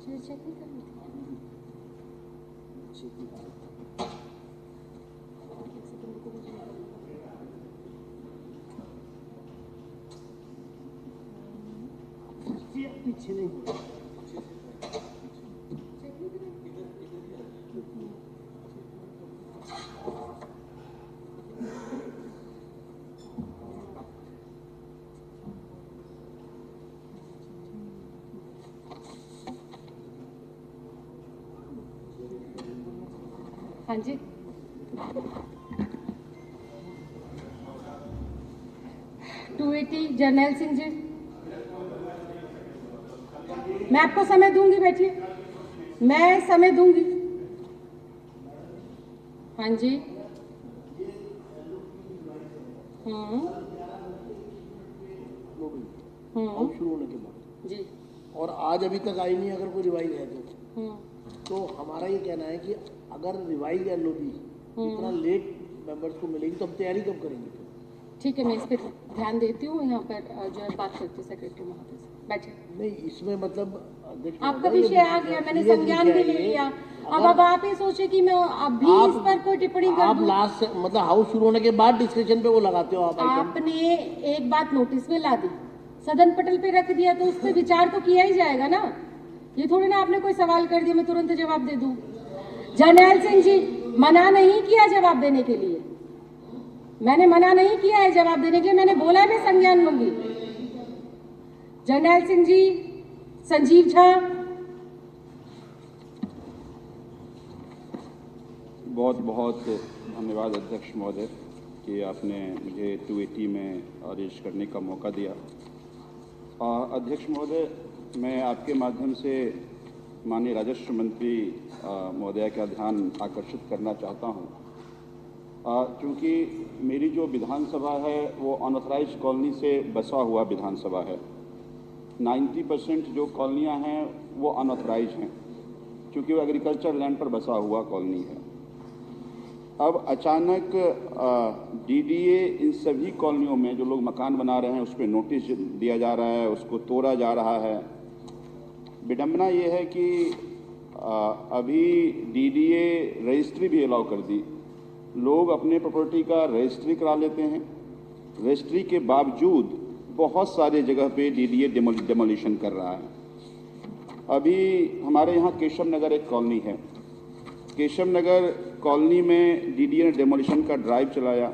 Check नहीं करनी थी। पीछे नहीं हो रहा। हाँ जी, जर्नैल सिंह जी, मैं आपको समय दूंगी, बैठिए, मैं समय दूंगी। हाँ जी, शुरू होने के बाद जी, और आज अभी तक आई नहीं, अगर कोई रिवाइज है तो हमारा ये कहना है कि अगर रिवाइज एलओबी इतना लेट मेंबर्स को मिलेगी तो हम तैयारी कब करेंगे? ठीक है, मैं इस पर ध्यान देती हूँ। यहाँ पर जो है बात करती हूँ सेक्रेटरी महोदय से, बैठे। नहीं, इसमें मतलब आपका विषय आ गया, मैंने संज्ञान भी ले लिया। अब आप ये सोचे कि मैं अभी इस पर कोई टिप्पणी कर दूं? आप लास्ट मतलब हाउस शुरू होने के बाद डिस्कशन पे वो लगाते हो आप आइटम। आपने एक बात नोटिस में ला दी, सदन पटल पे रख दिया, तो उस पर विचार तो किया ही जाएगा ना। ये थोड़ी ना आपने कोई सवाल कर दिया मैं तुरंत जवाब दे दूं। जर्नैल सिंह जी, मना नहीं किया जवाब देने के लिए, मैंने मना नहीं किया है जवाब देने के लिए, मैंने बोला है मैं संज्ञान लूंगी। जर्नैल सिंह जी, संजीव झा। बहुत बहुत धन्यवाद अध्यक्ष महोदय कि आपने मुझे 280 में आदेश करने का मौका दिया। अध्यक्ष महोदय, मैं आपके माध्यम से माननीय राजस्व मंत्री महोदय का ध्यान आकर्षित करना चाहता हूं। चूँकि मेरी जो विधानसभा है वो अनऑथराइज्ड कॉलोनी से बसा हुआ विधानसभा है। 90% जो कॉलोनियाँ हैं वो अनऑथराइज हैं, क्योंकि वो एग्रीकल्चर लैंड पर बसा हुआ कॉलोनी है। अब अचानक डीडीए इन सभी कॉलोनियों में जो लोग मकान बना रहे हैं उस पर नोटिस दिया जा रहा है, उसको तोड़ा जा रहा है। विडंबना ये है कि अभी डीडीए रजिस्ट्री भी अलाउ कर दी। लोग अपने प्रॉपर्टी का रजिस्ट्री करा लेते हैं, रजिस्ट्री के बावजूद बहुत सारे जगह पे डीडीए डेमोलिशन कर रहा है। अभी हमारे यहाँ केशव नगर एक कॉलोनी है, केशव नगर कॉलोनी में डीडीए ने डेमोलिशन का ड्राइव चलाया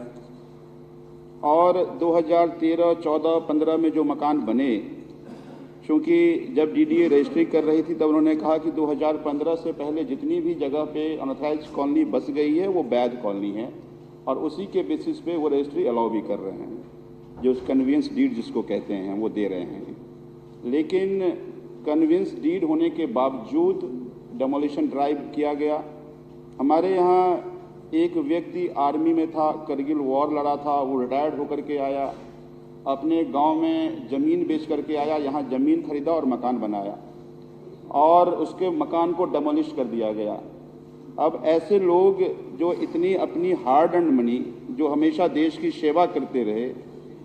और 2013, 14, 15 में जो मकान बने, क्योंकि जब डीडीए रजिस्ट्री कर रही थी तब उन्होंने कहा कि 2015 से पहले जितनी भी जगह पे अनऑथराइज्ड कॉलोनी बस गई है वो वैध कॉलोनी है, और उसी के बेसिस पे वो रजिस्ट्री अलाउ भी कर रहे हैं, जो कन्वीनियंस डीड जिसको कहते हैं वो दे रहे हैं। लेकिन कन्वीनियंस डीड होने के बावजूद डेमोलिशन ड्राइव किया गया। हमारे यहाँ एक व्यक्ति आर्मी में था, करगिल वॉर लड़ा था, वो रिटायर्ड होकर के आया, अपने गांव में ज़मीन बेच करके आया, यहाँ ज़मीन खरीदा और मकान बनाया और उसके मकान को डेमोलिश कर दिया गया। अब ऐसे लोग जो इतनी अपनी हार्ड अर्न्ड मनी, जो हमेशा देश की सेवा करते रहे,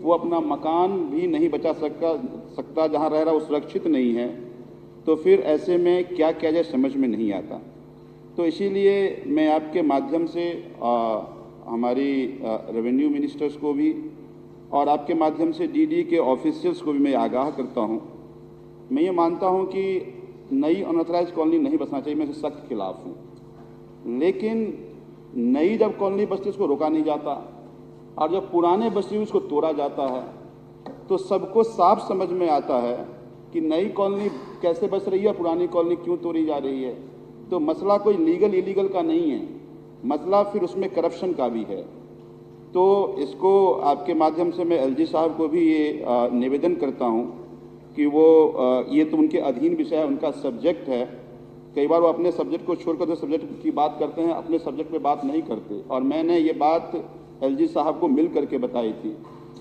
वो अपना मकान भी नहीं बचा सकता जहाँ रह रहा वो सुरक्षित नहीं है, तो फिर ऐसे में क्या किया जाए समझ में नहीं आता। तो इसीलिए मैं आपके माध्यम से हमारी रेवेन्यू मिनिस्टर्स को भी और आपके माध्यम से डीडी के ऑफिशियल्स को भी मैं आगाह करता हूं। मैं ये मानता हूं कि नई अनऑथराइज्ड कॉलोनी नहीं बसना चाहिए, मैं इसके सख्त खिलाफ हूं। लेकिन नई जब कॉलोनी बसती उसको रोका नहीं जाता और जब पुराने बस्ती उसको तोड़ा जाता है, तो सबको साफ समझ में आता है कि नई कॉलोनी कैसे बस रही है, पुरानी कॉलोनी क्यों तोड़ी जा रही है। तो मसला कोई लीगल इलीगल का नहीं है, मसला फिर उसमें करप्शन का भी है। तो इसको आपके माध्यम से मैं एलजी साहब को भी ये निवेदन करता हूँ कि वो ये तो उनके अधीन विषय है, उनका सब्जेक्ट है। कई बार वो अपने सब्जेक्ट को छोड़कर दूसरे सब्जेक्ट की बात करते हैं, अपने सब्जेक्ट पे बात नहीं करते। और मैंने ये बात एलजी साहब को मिल करके बताई थी,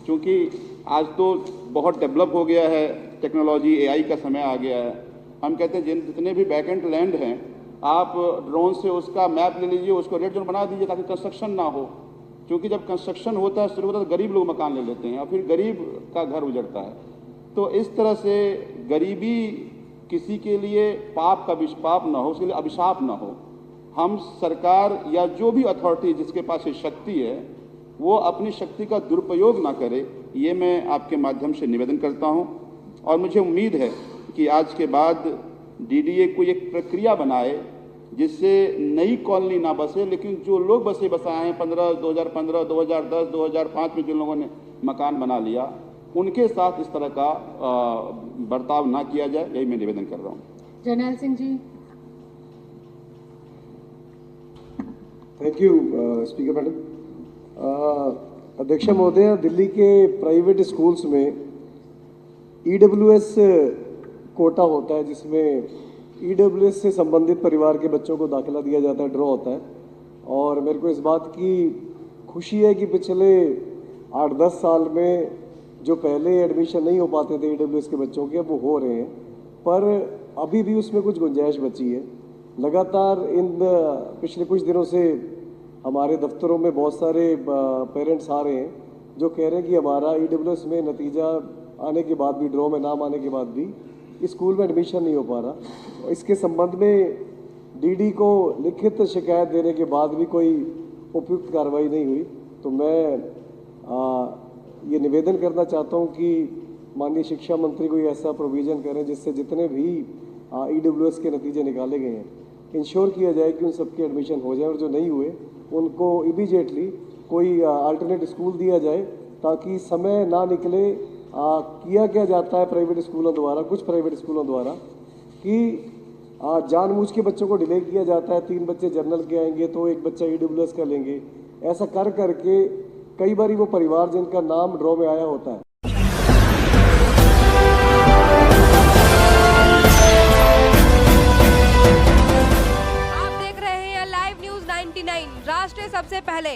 क्योंकि आज तो बहुत डेवलप हो गया है टेक्नोलॉजी, एआई का समय आ गया है। हम कहते हैं जितने भी वैकेंट लैंड हैं आप ड्रोन से उसका मैप ले लीजिए, उसको रेड जोन बना दीजिए ताकि कंस्ट्रक्शन ना हो, क्योंकि जब कंस्ट्रक्शन होता है शुरू होता है तो गरीब लोग मकान ले लेते हैं और फिर गरीब का घर उजड़ता है। तो इस तरह से गरीबी किसी के लिए पाप ना हो, उसके लिए अभिशाप ना हो। हम सरकार या जो भी अथॉरिटी जिसके पास ये शक्ति है वो अपनी शक्ति का दुरुपयोग ना करे, ये मैं आपके माध्यम से निवेदन करता हूं। और मुझे उम्मीद है कि आज के बाद डीडीए कोई एक प्रक्रिया बनाए जिससे नई कॉलोनी ना बसे, लेकिन जो लोग बसाए हैं 2015, 2010, 2005 में जिन लोगों ने मकान बना लिया, उनके साथ इस तरह का बर्ताव ना किया जाए, यही मैं निवेदन कर रहा हूँ। Jarnail Singh ji. Thank you speaker madam. अध्यक्ष महोदय, दिल्ली के प्राइवेट स्कूल्स में ईडब्ल्यूएस कोटा होता है, जिसमें ईडब्ल्यूएस से संबंधित परिवार के बच्चों को दाखिला दिया जाता है, ड्रॉ होता है। और मेरे को इस बात की खुशी है कि पिछले 8-10 साल में जो पहले एडमिशन नहीं हो पाते थे ईडब्ल्यूएस के बच्चों के, अब वो हो रहे हैं, पर अभी भी उसमें कुछ गुंजाइश बची है। लगातार इन पिछले कुछ दिनों से हमारे दफ्तरों में बहुत सारे पेरेंट्स आ रहे हैं जो कह रहे हैं कि हमारा ईडब्ल्यूएस में नतीजा आने के बाद भी, ड्रॉ में नाम आने के बाद भी स्कूल में एडमिशन नहीं हो पा रहा। इसके संबंध में डीडी को लिखित शिकायत देने के बाद भी कोई उपयुक्त कार्रवाई नहीं हुई। तो मैं ये निवेदन करना चाहता हूँ कि माननीय शिक्षा मंत्री कोई ऐसा प्रोविज़न करें जिससे जितने भी ईडब्ल्यूएस के नतीजे निकाले गए हैं इंश्योर किया जाए कि उन सबके एडमिशन हो जाए, और जो नहीं हुए उनको इमीडिएटली कोई अल्टरनेट स्कूल दिया जाए, ताकि समय ना निकले। किया क्या जाता है प्राइवेट स्कूलों द्वारा, कुछ प्राइवेट स्कूलों द्वारा, कि जानबूझ के बच्चों को डिले किया जाता है। 3 बच्चे जनरल के आएंगे तो 1 बच्चा ईडब्ल्यूएस का लेंगे, ऐसा कर करके कई बार वो परिवार जिनका नाम ड्रॉ में आया होता है। आप देख रहे हैं लाइव न्यूज 99, राष्ट्र सबसे पहले।